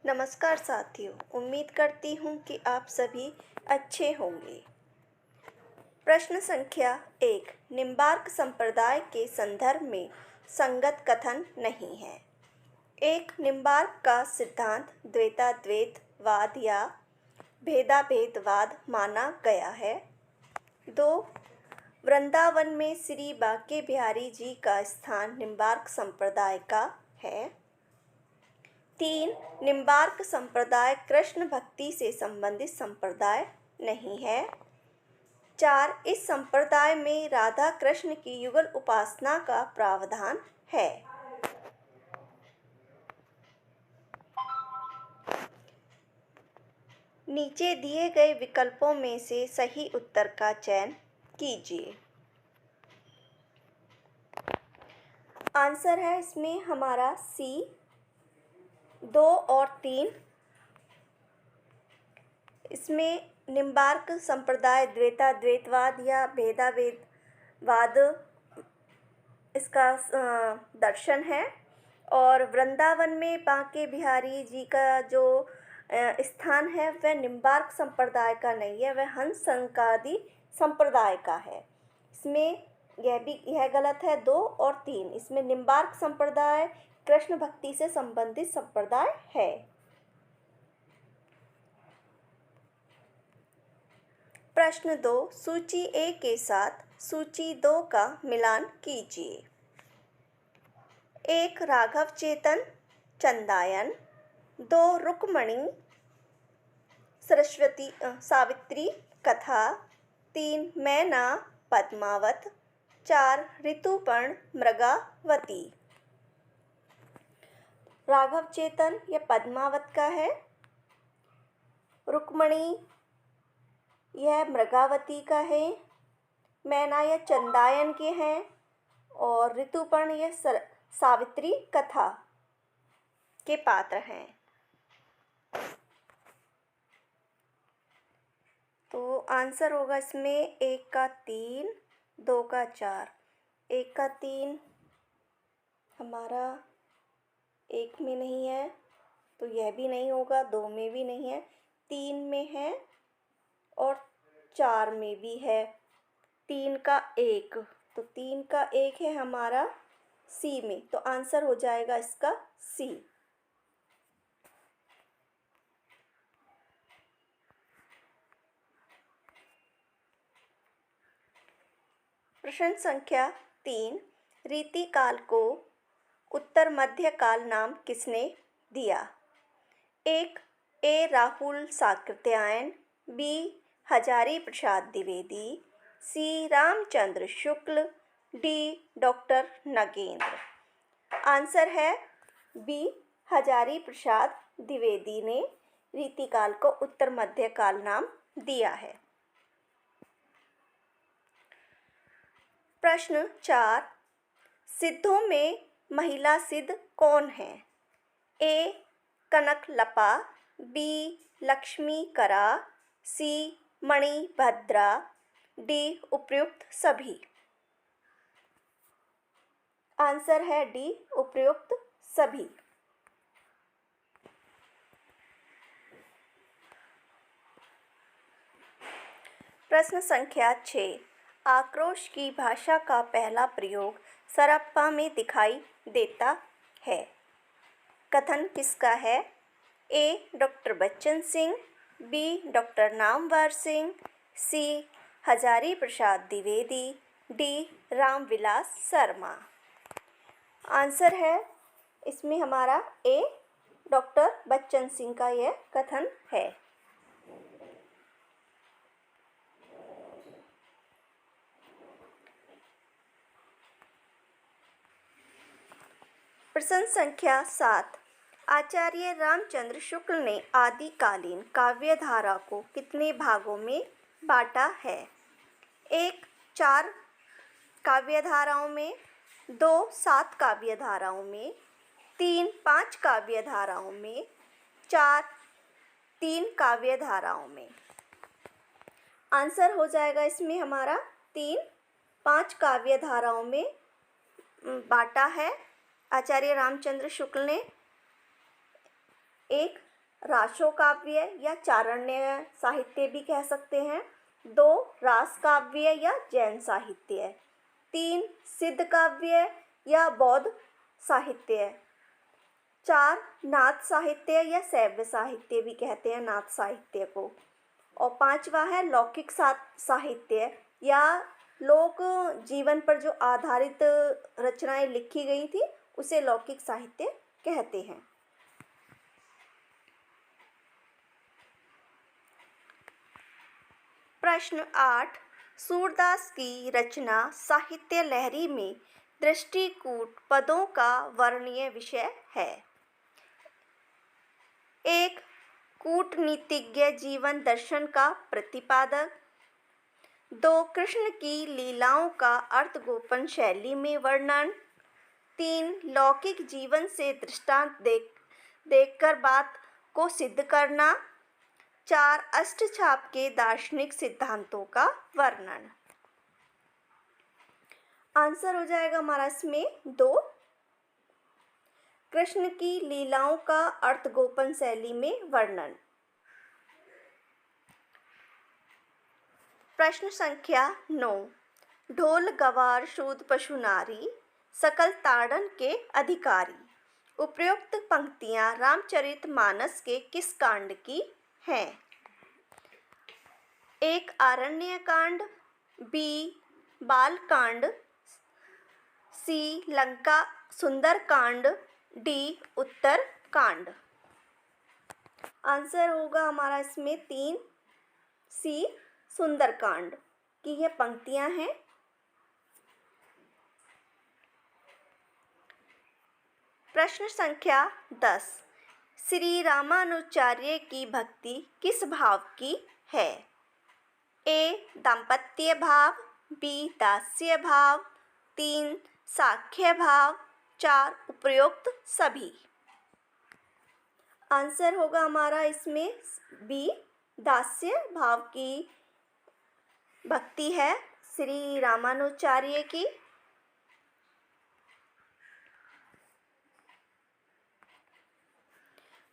नमस्कार साथियों, उम्मीद करती हूँ कि आप सभी अच्छे होंगे। प्रश्न संख्या 1। निम्बार्क संप्रदाय के संदर्भ में संगत कथन नहीं है। 1। निम्बार्क का सिद्धांत द्वैताद्वैतवाद या भेदाभेदवाद माना गया है। 2। वृंदावन में श्री बांके बिहारी जी का स्थान निम्बार्क संप्रदाय का है। 3। निम्बार्क संप्रदाय कृष्ण भक्ति से संबंधित संप्रदाय नहीं है। 4। इस संप्रदाय में राधा कृष्ण की युगल उपासना का प्रावधान है। नीचे दिए गए विकल्पों में से सही उत्तर का चयन कीजिए। आंसर है इसमें हमारा सी 2 और 3। इसमें निम्बार्क संप्रदाय द्वैताद्वैतवाद या भेदाभेदवाद इसका दर्शन है और वृंदावन में बांके बिहारी जी का जो स्थान है वह निम्बार्क संप्रदाय का नहीं है, वह हंस संकादी संप्रदाय का है। इसमें यह गलत है 2 और 3। इसमें निम्बार्क संप्रदाय कृष्ण भक्ति से संबंधित संप्रदाय है। प्रश्न 2। सूची ए के साथ सूची 2 का मिलान कीजिए। 1। राघव चेतन चंदायन। 2। रुक्मणी सरस्वती सावित्री कथा। 3। मैना पद्मावत। 4। ऋतुपर्ण मृगावती। राघव चेतन या पद्मावत का है। रुक्मणी यह मृगावती का है। मैना यह चंदायन के हैं और ऋतुपर्ण यह सावित्री कथा के पात्र हैं। तो आंसर होगा इसमें 1 का 3, 2 का 4। 1 का 3 हमारा 1 में नहीं है तो यह भी नहीं होगा, 2 में भी नहीं है, 3 में है और 4 में भी है। 3 का 1 तो 3 का 1 है हमारा सी में, तो आंसर हो जाएगा इसका सी। प्रश्न संख्या 3। रीतिकाल को उत्तर मध्य काल नाम किसने दिया? 1। A Rahul Sankrityayan. B Hazari Prasad Dwivedi. C Ramchandra Shukla. D doctor Nagendra. Answer है बी हजारी प्रसाद द्विवेदी ने रीतिकाल को उत्तर मध्य काल नाम दिया है। प्रश्न 4। सिद्धों में महिला सिद्ध कौन है? ए कनकलपा। बी लक्ष्मी करा। सी मणिभद्रा। डी उपर्युक्त सभी। आंसर है डी उपर्युक्त सभी। प्रश्न संख्या 6। आक्रोश की भाषा का पहला प्रयोग सरप्पा में दिखाई देता है। कथन किसका है? A doctor Bachchan Singh. B doctor Namvar Singh. C Hazari Prasad Dwivedi. D Ramvilas Sharma. Answer है इसमें हमारा ए डॉक्टर बच्चन सिंह का यह कथन है। प्रश्न संख्या 7। आचार्य रामचंद्र शुक्ल ने आदिकालीन काव्यधारा को कितने भागों में बांटा है? 1 4 काव्यधाराओं में। 2 7 काव्यधाराओं में। 3 5 काव्यधाराओं में। 4 3 काव्यधाराओं में। आंसर हो जाएगा इसमें हमारा 3 5 काव्यधाराओं में बांटा है आचार्य रामचंद्र शुक्ल ने एक राशो काव्य या चारण्य साहित्य भी कह सकते हैं। 2 रास काव्य या जैन साहित्य। 3 सिद्ध काव्य या बौद्ध साहित्य। 4 नाथ साहित्य या शैव साहित्य भी कहते हैं नाथ साहित्य को। और 5वां है लौकिक साहित्य या लोक जीवन पर जो आधारित रचनाएं लिखी गई थी उसे लौकिक साहित्य कहते हैं। प्रश्न 8 सूरदास की रचना साहित्य लहरी में दृष्टिकूट पदों का वर्णनीय विषय है। 1 कूटनीतिज्ञ जीवन दर्शन का प्रतिपादक। 2 कृष्ण की लीलाओं का अर्थगोपन शैली में वर्णन। 3 लौकिक जीवन से दृष्टांत देखकर बात को सिद्ध करना। 4 अष्टछाप के दार्शनिक सिद्धांतों का वर्णन। आंसर हो जाएगा हमारा इसमें 2 कृष्ण की लीलाओं का अर्थगोपन शैली में वर्णन। प्रश्न संख्या 9 ढोल गवार शूद पशु नारी सकल ताड़न के अधिकारी। उपयुक्त पंक्तियां रामचरितमानस के किस कांड की हैं? 1 आरण्य कांड, बी बाल कांड, सी लंका सुंदर कांड, डी उत्तर कांड। आंसर होगा हमारा इसमें 3 सी सुंदर कांड की ये पंक्तियां हैं। प्रश्न संख्या 10 श्री रामानुजाचार्य की भक्ति किस भाव की है? ए दाम्पत्य भाव, बी दास्य भाव, 3 साख्य भाव, 4 उपरोक्त सभी। आंसर होगा हमारा इसमें बी दास्य भाव की भक्ति है श्री रामानुजाचार्य की।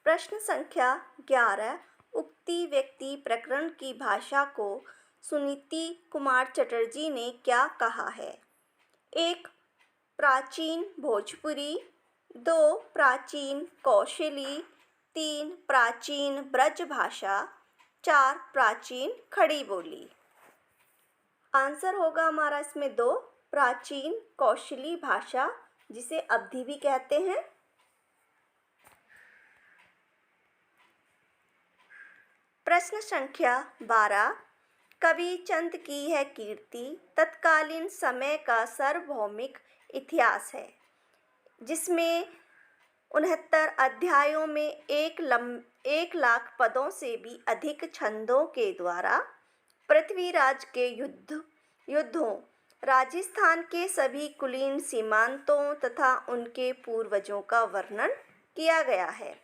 प्रश्न संख्या 11 उक्ति व्यक्ति प्रकरण की भाषा को सुनीति कुमार चटर्जी ने क्या कहा है? 1 प्राचीन भोजपुरी, 2 प्राचीन कौशली, 3 प्राचीन ब्रज भाषा, 4 प्राचीन खड़ी बोली। आंसर होगा हमारा इसमें 2 प्राचीन कौशली भाषा जिसे अवधी भी कहते हैं। प्रश्न संख्या 12 कवि चंद की है कीर्ति तत्कालीन समय का सार्वभौमिक इतिहास है जिसमें 69 अध्यायों में 1 लाख पदों से भी अधिक छंदों के द्वारा पृथ्वीराज के युद्धों राजस्थान के सभी कुलीन सीमांतों तथा उनके पूर्वजों का वर्णन किया गया है।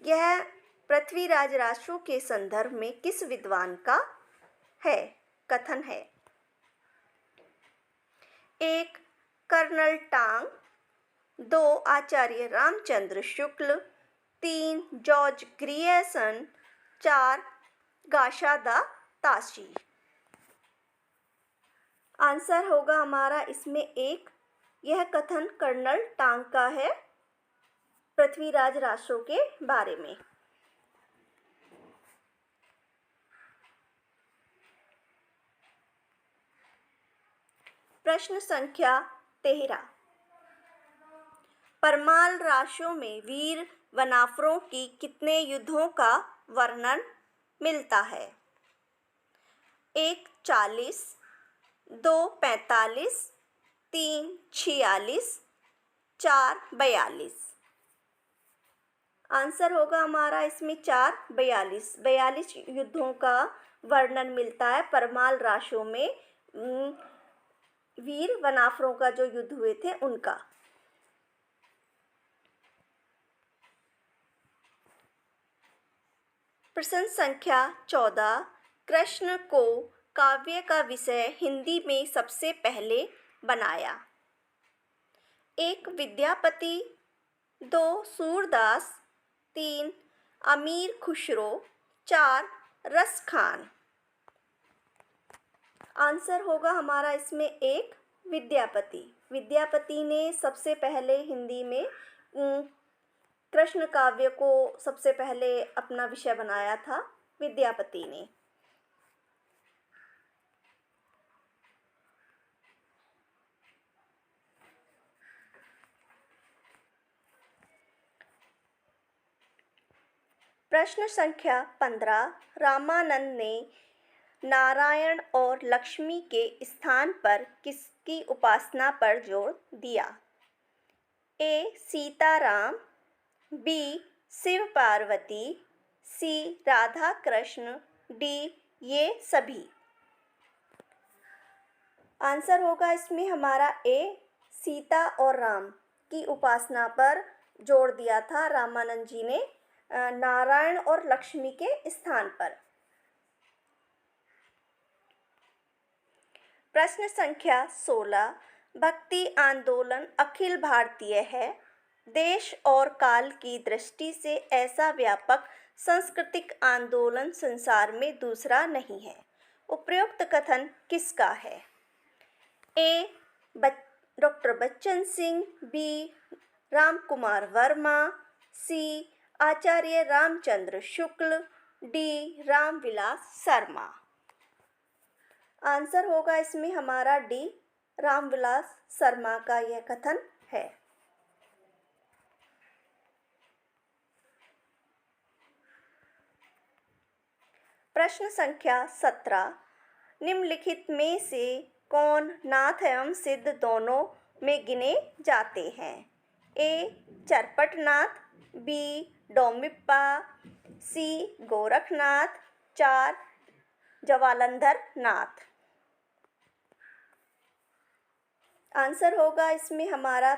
यह पृथ्वीराज राशों के संदर्भ में किस विद्वान का है कथन है? 1 कर्नल टांग, 2 आचार्य Ramchandra Shukla, 3 George Grierson, 4 गाशादा Tashi. Answer होगा हमारा इसमें 1 यह कथन कर्नल टांग का है पृथ्वीराज राशों के बारे में। प्रश्न संख्या 13 परमाल राशों में वीर वनाफरों की कितने युद्धों का वर्णन मिलता है? 1 40, 2 45, 3 46, 4 42। आंसर होगा हमारा इसमें 4 42 युद्धों का वर्णन मिलता है परमाल राशों में वीर वनाफरों का जो युद्ध हुए थे उनका। प्रश्न संख्या 14 कृष्ण को काव्य का विषय हिंदी में सबसे पहले बनाया? 1 विद्यापति, 2 सूरदास, 3 अमीर खुसरो। 4 रस खान। आंसर होगा हमारा इसमें 1 विद्यापति। विद्यापति ने सबसे पहले हिंदी में कृष्ण काव्य को सबसे पहले अपना विषय बनाया था, विद्यापति ने। प्रश्न संख्या 15। रामानंद ने नारायण और लक्ष्मी के स्थान पर किसकी उपासना पर जोर दिया? ए सीताराम, बी शिव पार्वती, सी राधा कृष्ण, डी ये सभी। आंसर होगा इसमें हमारा ए सीता और राम की उपासना पर जोर दिया था रामानंद जी ने नारायण और लक्ष्मी के स्थान पर। प्रश्न संख्या 16। भक्ति आंदोलन अखिल भारतीय है। देश और काल की दृष्टि से ऐसा व्यापक सांस्कृतिक आंदोलन संसार में दूसरा नहीं है। उपरोक्त कथन किसका है? A doctor Bachchan Singh, B Ram Kumar Verma, C Acharya Ramchandra Shukla, D Ramvilas Sharma. Answer होगा इसमें हमारा डी रामविलास शर्मा का यह कथन है। प्रश्न संख्या 17। निम्नलिखित में से कौन नाथ एवं सिद्ध दोनों में गिने जाते हैं? ए चरपटनाथ, बी डोमिप्पा, सी गोरखनाथ, 4 जवालंधर नाथ। आंसर होगा इसमें हमारा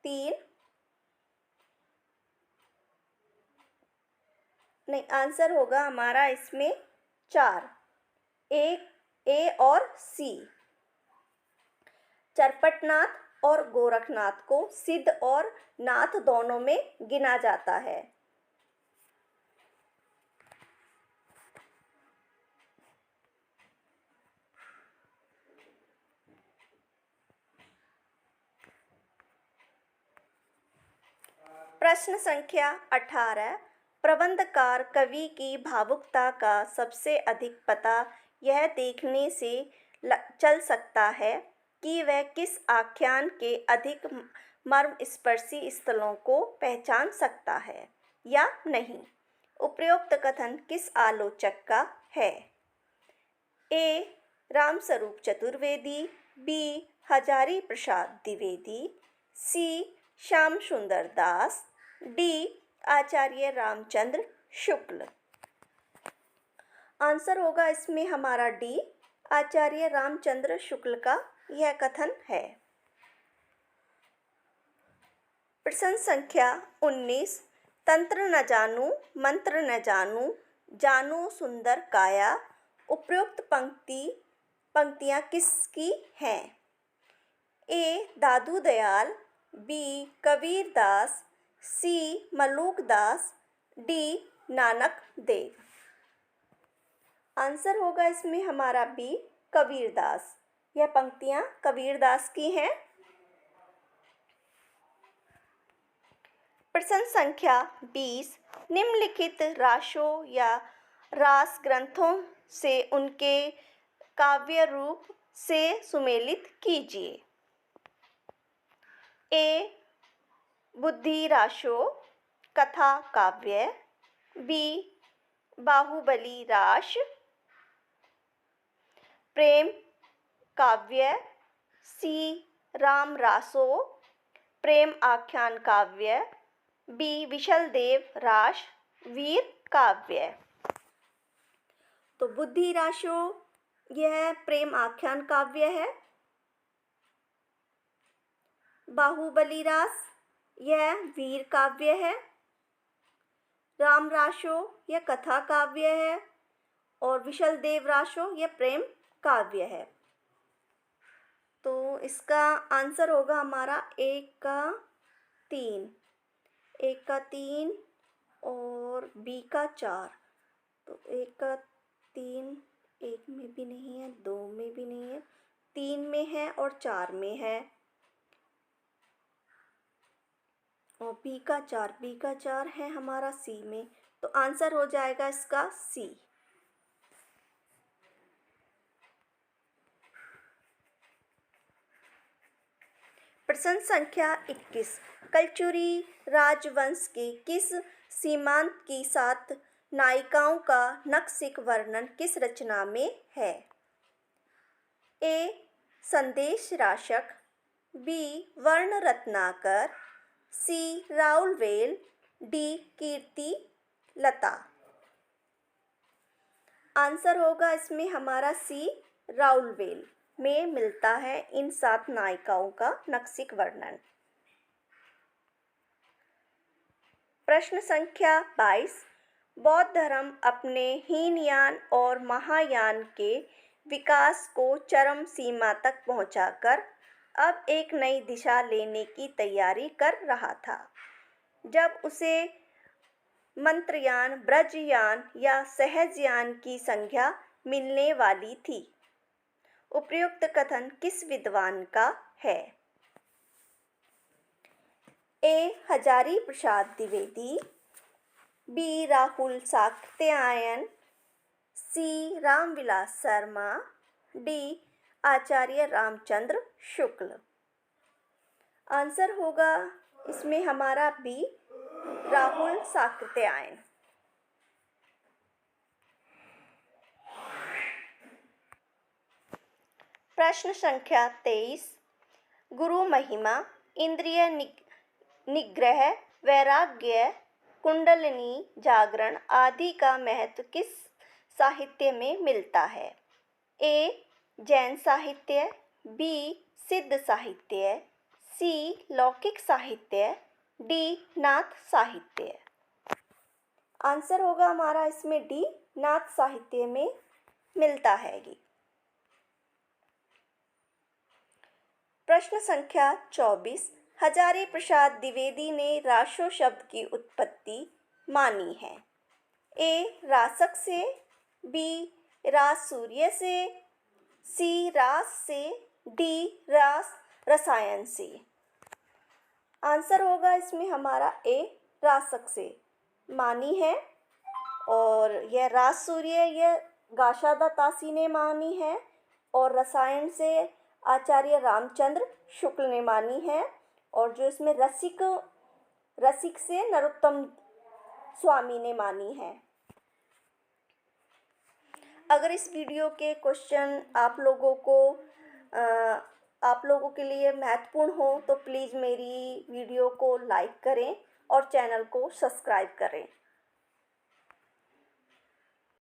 3 नहीं, आंसर होगा हमारा इसमें 4 ए और सी। चरपटनाथ और गोरखनाथ को सिद्ध और नाथ दोनों में गिना जाता है। प्रश्न संख्या 18। प्रबंधकार कवि की भावुकता का सबसे अधिक पता यह देखने से चल सकता है कि वह किस आख्यान के अधिक मर्मस्पर्शी स्थलों को पहचान सकता है या नहीं। उपरोक्त कथन किस आलोचक का है? ए रामस्वरूप चतुर्वेदी, बी हजारी प्रसाद द्विवेदी, सी श्याम सुंदर दास, डी आचार्य रामचंद्र शुक्ल। आंसर होगा इसमें हमारा डी आचार्य रामचंद्र शुक्ल का यह कथन है। प्रश्न संख्या 19। तंत्र न जानू मंत्र न जानू, जानू सुंदर काया। उपरोक्त पंक्तियां किसकी हैं? ए दादू दयाल, बी कबीर दास, सी मलूक दास, डी नानक देव। आंसर होगा इसमें हमारा बी कबीर दास। यह पंक्तियां कबीर दास की हैं। प्रश्न संख्या 20। निम्नलिखित रासों या रास ग्रंथों से उनके काव्य रूप से सुमेलित कीजिए। ए बुद्धि रासो कथा काव्य, बी बाहुबली रास प्रेम काव्य, सी राम रासो प्रेम आख्यान काव्य, बी विशल देव रास वीर काव्य। तो बुद्धि रासो यह प्रेम आख्यान काव्य है। बाहुबली रास यह वीर काव्य है। राम रासो यह कथा काव्य है और विशल देव रासो यह प्रेम काव्य है। तो इसका आंसर होगा हमारा 1 का 3 और और बी का 4, तो एक का 3, एक में भी नहीं है, 2 में भी नहीं है, 3 में है और 4 में है, और बी का 4 है हमारा सी में, तो आंसर हो जाएगा इसका सी। प्रश्न संख्या 21, कलचुरी राजवंश के किस सीमांत की 7 नायिकाओं का नक्सिक वर्णन किस रचना में है? ए. संदेश राशक, बी. वर्ण रत्नाकर, सी. राउलवेल, डी. कीर्ति लता। आंसर होगा इसमें हमारा सी, राउलवेल में मिलता है इन 7 नायिकाओं का नक्सिक वर्णन। प्रश्न संख्या 22, बौद्ध धर्म अपने हीनयान और महायान के विकास को चरम सीमा तक पहुंचाकर अब एक नई दिशा लेने की तैयारी कर रहा था, जब उसे मंत्रयान, ब्रजयान या सहजयान की संज्ञा मिलने वाली थी। उपर्युक्त कथन किस विद्वान का है? ए. हजारी प्रसाद द्विवेदी, बी. राहुल साकत्यायन, सी. रामविलास शर्मा, डी. आचार्य रामचंद्र शुक्ल। आंसर होगा इसमें हमारा बी, राहुल साकत्यायन। प्रश्न संख्या 23, गुरु महिमा, इंद्रिय निग्रह, वैराग्य, कुंडलिनी जागरण आदि का महत्व किस साहित्य में मिलता है? ए. जैन साहित्य, बी. सिद्ध साहित्य, सी. लौकिक साहित्य, डी. नाथ साहित्य। आंसर होगा हमारा इसमें डी, नाथ साहित्य में मिलता है। प्रश्न संख्या 24, हजारी प्रसाद द्विवेदी ने रासो शब्द की उत्पत्ति मानी है? ए. रासक से, बी. रास सूर्य से, सी. रास से, डी. रास रसायन से। आंसर होगा इसमें हमारा ए, रासक से मानी है, और यह रास सूर्य यह गाशादा तासी ने मानी है, और रसायन से आचार्य रामचंद्र शुक्ल ने मानी है, और जो इसमें रसिक से नरोत्तम स्वामी ने मानी है। अगर इस वीडियो के क्वेश्चन आप लोगों के लिए महत्वपूर्ण हो तो प्लीज़ मेरी वीडियो को लाइक करें और चैनल को सब्सक्राइब करें।